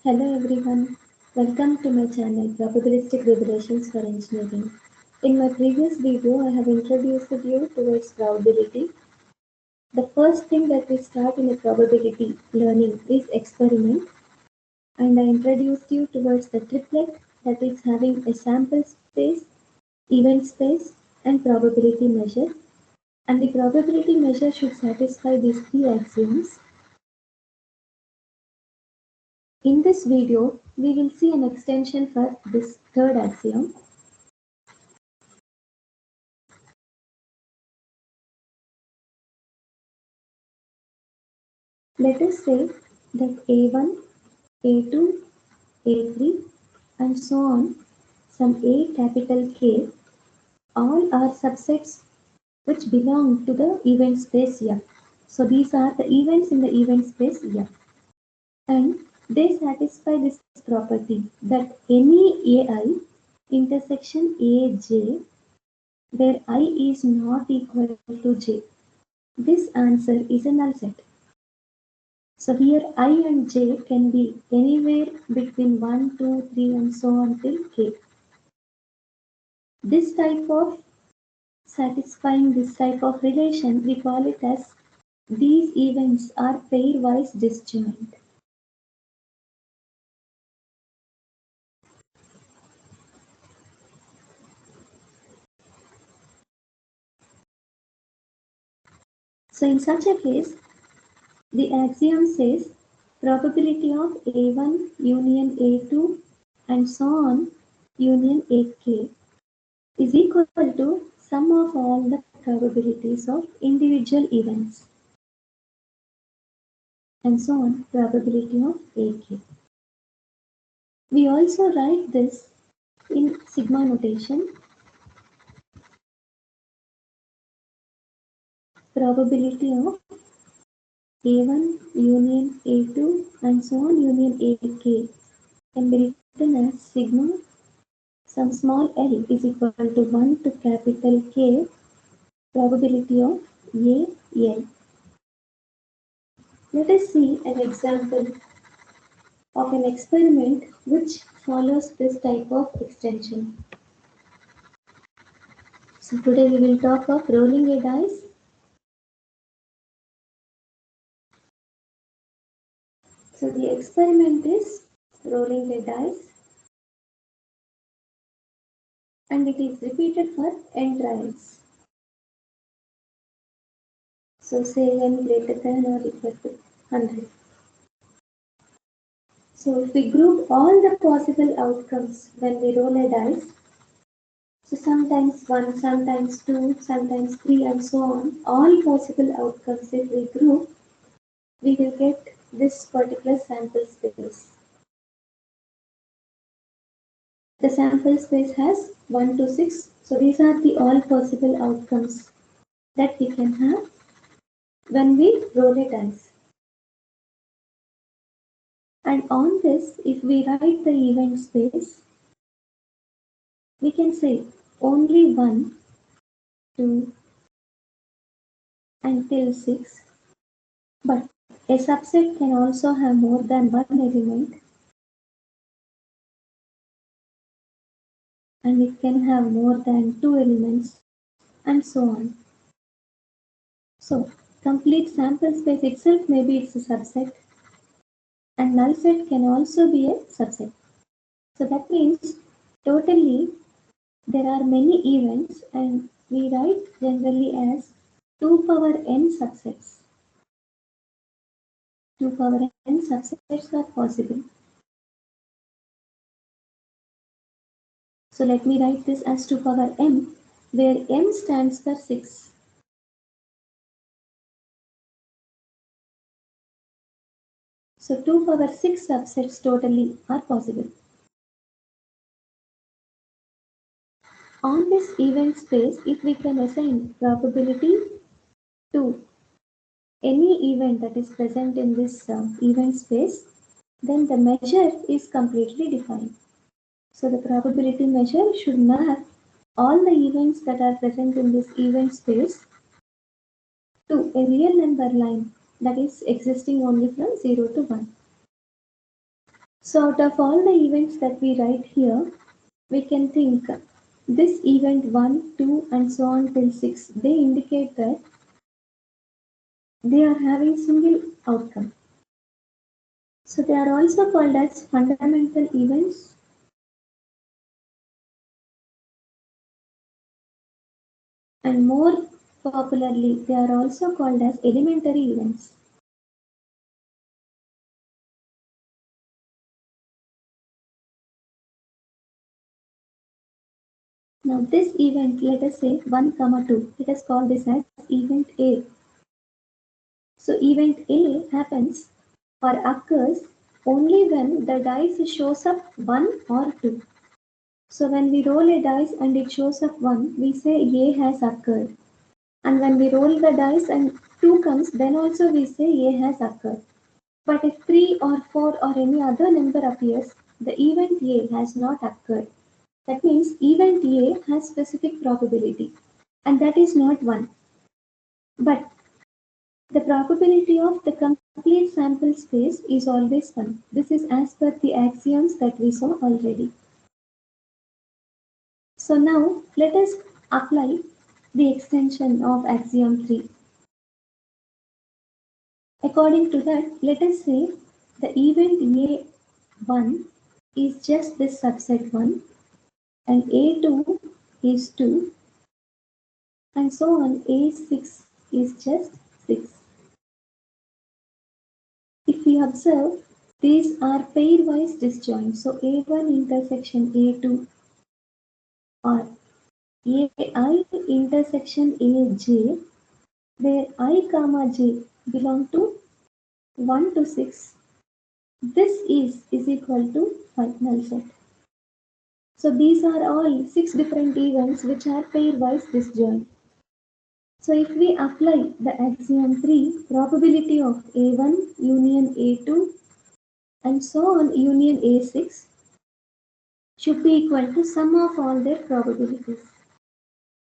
Hello everyone, welcome to my channel Probabilistic Regulations for Engineering. In my previous video, I have introduced you towards probability. The first thing that we start in a probability learning is experiment, and I introduced you towards the triplet, that is having a sample space, event space, and probability measure. And the probability measure should satisfy these three axioms. In this video, we will see an extension for this third axiom. Let us say that A1, A2, A3, and so on, some A capital K, all are subsets which belong to the event space F. So these are the events in the event space F. And they satisfy this property that any AI intersection AJ where I is not equal to J. This answer is a null set. So here I and j can be anywhere between 1, 2, 3 and so on till k. This type of satisfying this type of relation, we call it as these events are pairwise disjoint. So in such a case, the axiom says probability of A1 union A2 and so on union AK is equal to sum of all the probabilities of individual events and so on probability of AK. We also write this in sigma notation. Probability of A1 union A2 and so on union AK can be written as sigma some small l is equal to 1 to capital K probability of AL. Let us see an example of an experiment which follows this type of extension. So today we will talk of rolling a dice. So the experiment is rolling a dice and it is repeated for n trials. So say n greater than or equal to 100. So if we group all the possible outcomes when we roll a dice, so sometimes 1, sometimes 2, sometimes 3 and so on, all possible outcomes if we group, we will get this particular sample space. The sample space has 1 to 6, so these are the all possible outcomes that we can have when we roll a dice. And on this, if we write the event space, we can say only 1, 2, until 6, but a subset can also have more than one element and it can have more than 2 elements and so on. So complete sample space itself maybe it's a subset and null set can also be a subset. So that means totally there are many events and we write generally as 2 power n subsets. 2 power n subsets are possible. So let me write this as 2 power m, where m stands for 6. So 2 power 6 subsets totally are possible. On this event space, if we can assign probability to any event that is present in this event space, then the measure is completely defined. So the probability measure should map all the events that are present in this event space to a real number line that is existing only from 0 to 1. So out of all the events that we write here, we can think this event 1, 2 and so on till 6, they indicate that they are having single outcome. So they are also called as fundamental events and more popularly they are also called as elementary events. Now this event, let us say 1, 2, let us call this as event A. So event A happens or occurs only when the dice shows up 1 or 2. So when we roll a dice and it shows up 1, we say A has occurred. And when we roll the dice and 2 comes, then also we say A has occurred. But if 3 or 4 or any other number appears, the event A has not occurred. That means event A has specific probability, and that is not 1. But the probability of the complete sample space is always 1. This is as per the axioms that we saw already. So now let us apply the extension of axiom 3. According to that, let us say the event A1 is just this subset 1 and A2 is 2 and so on. A6 is just 6. If we observe, these are pairwise disjoint. So A1 intersection A2 or AI intersection AJ, where I comma J belong to 1 to 6. This is equal to 5 null set. So these are all 6 different events which are pairwise disjoint. So if we apply the axiom 3, probability of A1 union A2 and so on union A6 should be equal to sum of all their probabilities.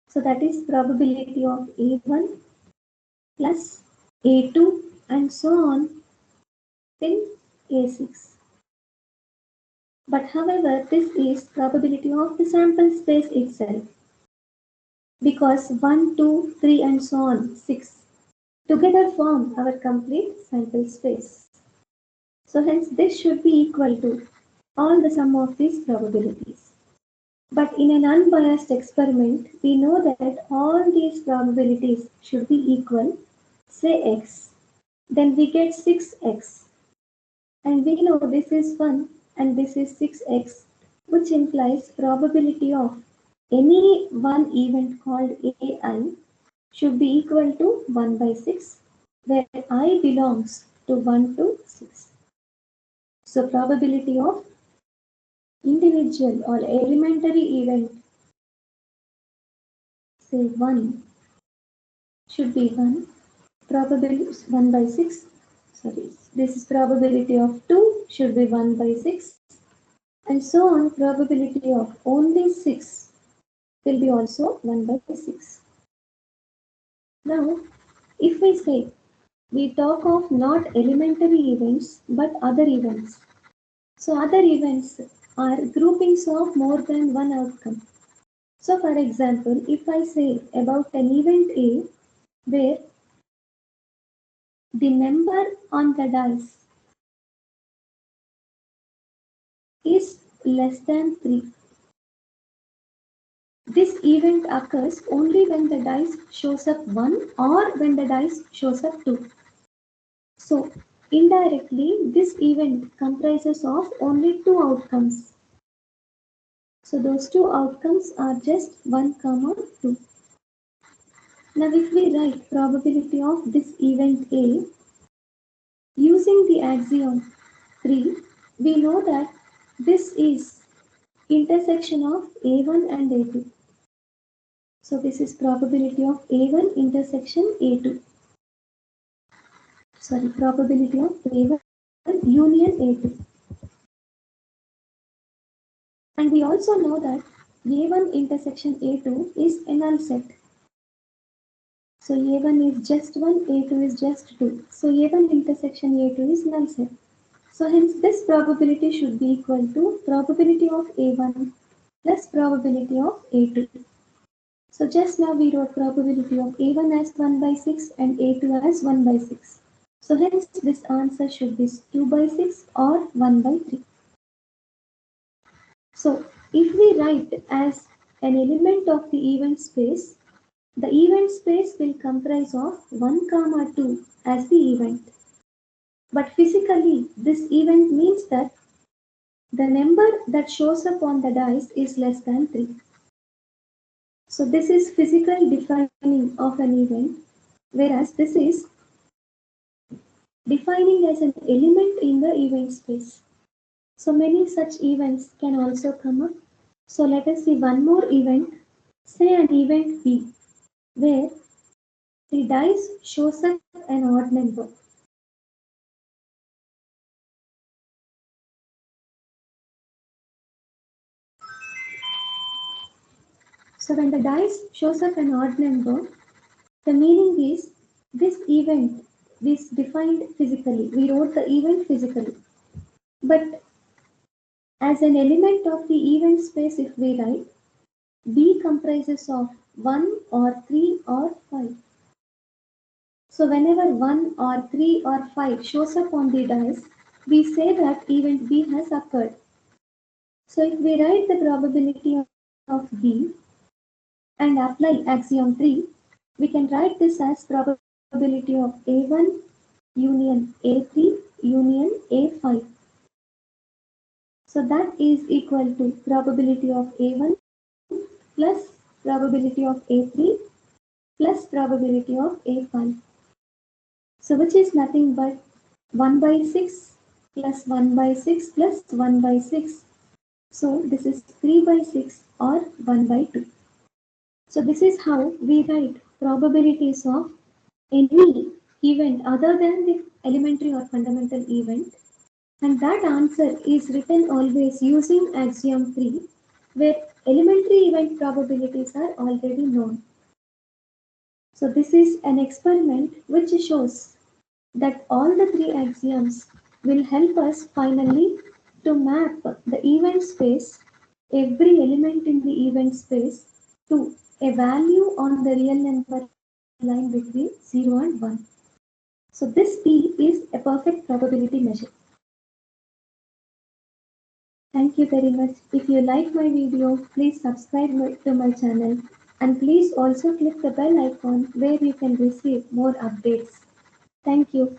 So that is probability of A1 plus A2 and so on till A6. But however, this is probability of the sample space itself, because 1, 2, 3 and so on 6 together form our complete sample space. So hence this should be equal to all the sum of these probabilities. But in an unbiased experiment, we know that all these probabilities should be equal, say x, then we get 6x. And we know this is 1 and this is 6x, which implies probability of any one event called AI should be equal to 1 by 6, where I belongs to 1 to 6. So probability of individual or elementary event, say 1, should be 1. Probability 1 by 6. Sorry, this is probability of 2 should be 1 by 6. And so on, probability of only 6 will be also 1 by 6. Now, if we say we talk of not elementary events but other events. So other events are groupings of more than one outcome. So for example, if I say about an event A where the number on the dice is less than 3. This event occurs only when the dice shows up 1 or when the dice shows up 2. So indirectly, this event comprises of only 2 outcomes. So those 2 outcomes are just 1, 2. Now if we write probability of this event A using the axiom 3, we know that this is intersection of A1 and A2. So this is probability of A1 intersection A2. Sorry, probability of A1 union A2. And we also know that A1 intersection A2 is a null set. So A1 is just 1, A2 is just 2. So A1 intersection A2 is null set. So hence this probability should be equal to probability of A1 plus probability of A2. So just now we wrote probability of A1 as 1 by 6 and A2 as 1 by 6. So hence this answer should be 2 by 6 or 1 by 3. So if we write as an element of the event space, the event space will comprise of 1, 2 as the event. But physically, this event means that the number that shows up on the dice is less than 3. So this is physical defining of an event, whereas this is defining as an element in the event space. So many such events can also come up. So let us see one more event, say an event B, where the dice shows up an odd number. So when the dice shows up an odd number, the meaning is this event is defined physically. We wrote the event physically. But as an element of the event space, if we write, B comprises of 1 or 3 or 5. So whenever 1 or 3 or 5 shows up on the dice, we say that event B has occurred. So if we write the probability of B and apply axiom 3, we can write this as probability of A1 union A3 union A5. So that is equal to probability of A1 plus probability of A3 plus probability of A5. So which is nothing but 1 by 6 plus 1 by 6 plus 1 by 6. So this is 3 by 6 or 1 by 2. So this is how we write probabilities of any event other than the elementary or fundamental event. And that answer is written always using axiom 3, where elementary event probabilities are already known. So this is an experiment which shows that all the three axioms will help us finally to map the event space, every element in the event space, to a value on the real number line between 0 and 1. So this P is a perfect probability measure. Thank you very much. If you like my video, please subscribe to my channel and please also click the bell icon where you can receive more updates. Thank you.